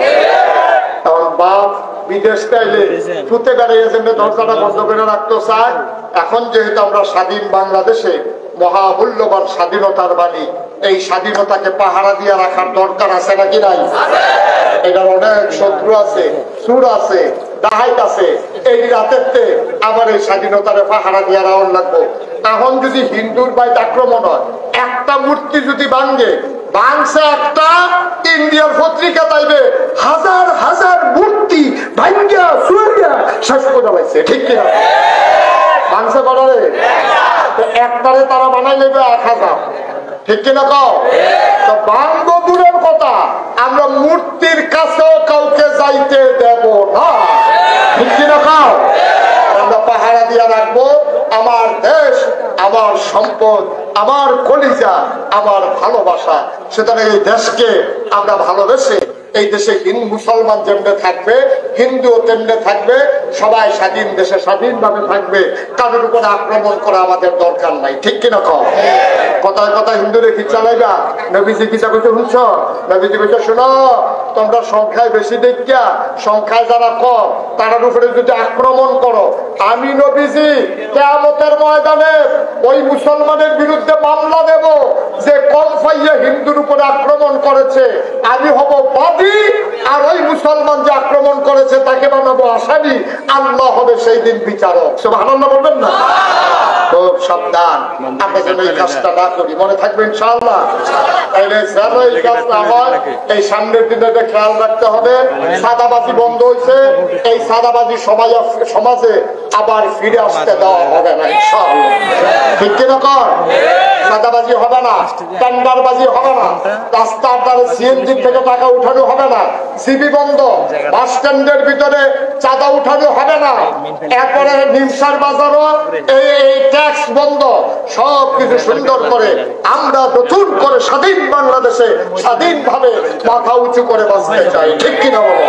Speaker 1: এখন বাপ বিদেশ চাইলে ফুটে বেড়াইয়া জন্য দরজাটা বন্ধ করে রাখতে চায়। এখন যেহেতু আমরা স্বাধীন বাংলাদেশে মহামূল্যবান স্বাধীনতার বাণী, এই স্বাধীনতাকে পাহারা দিয়ে রাখার দরকার আছে নাকি নাই? এটার অনেক শত্রু আছে, সুর আছে, ডাহাইত আছে। এই রাতের আবার এই স্বাধীনতার পাহারা দিয়ে রাউন্ড লাগবো। এখন যদি হিন্দুর বাইরে আক্রমণ হয়, একটা মূর্তি যদি ভাঙ্গে, ভাঙছে একটা, ইন্ডিয়ার পত্রিকা তাইবে হাজার হাজার মূর্তি ভাঙ্গা সুরিয়া শেষ করে পাইছে, ঠিক কিনা? ভাঙছে করারে একটারে তারা বানাই নেবে ১,০০০, ঠিক কিনা কও? তো ভাঙবো দূরের কথা, আমরা মূর্তির কাছেও কাউকে যাইতে দেব না। ঠিক কিনা কও? আমরা পাহারা দিয়ে রাখবো আমার দেশ, আমার সম্পদ, আমার কলিজা, আমার ভালোবাসা। সুতরাং এই দেশকে আমরা ভালোবেসে এই দেশে মুসলমান যেমনে থাকবে, হিন্দুও তেমনে থাকবে, সবাই স্বাধীন দেশে স্বাধীনভাবে থাকবে, কারোর উপর আক্রমণ করা আমাদের দরকার নাই। ঠিক কিনা কও? কথায় কথায় হিন্দুরে কি চালাইবা? নবীজি কিতা কইতে শুনছ? নবীজি কইতে শোনো, তোমরা সংখ্যায় বেশি দেখিয়া সংখ্যায় যারা কম তার উপরে যদি আক্রমণ করো, আমি নবীজি কিয়ামতের ময়দানে ওই মুসলমানের বিরুদ্ধে মামলা দেব যে কম পাইয়া হিন্দুর উপরে আক্রমণ করেছে, আমি হব বাদী, আর ওই মুসলমান যে আক্রমণ করেছে তাকে বানাবো আসামি, আল্লাহ হবে সেই দিন বিচারক। সুবহানাল্লাহ বলবেন না? খুব সাবধান আমরা যেন এই কাজটা না করি, মনে থাকবে ইনশাআল্লাহ। এই কাজটা হয়, এই সামনের দিনে খেয়াল রাখতে হবে। সাদাবাজি বন্ধ হয়েছে, এই সাদাবাজি সমাজে আবার ফিরে আসতে দেওয়া হবে না ইনশাআল্লাহ। ঠিক কিনা কর? সাদাবাজি হবে না, টেন্ডারবাজি হবে না, রাস্তার দ্বারা সিএনজি থেকে টাকা উঠানো হবে না, সিবি বন্ধ, বাস স্ট্যান্ডের ভিতরে চাঁদা উঠানো হবে না, এরপরে নিমসার বাজারও এই ট্যাক্স বন্ধ, সবকিছু সুন্দর করে আমরা নতুন করে স্বাধীন বাংলাদেশে স্বাধীনভাবে মাথা উঁচু করে বাঁচতে চাই। ঠিক কিনা বলো?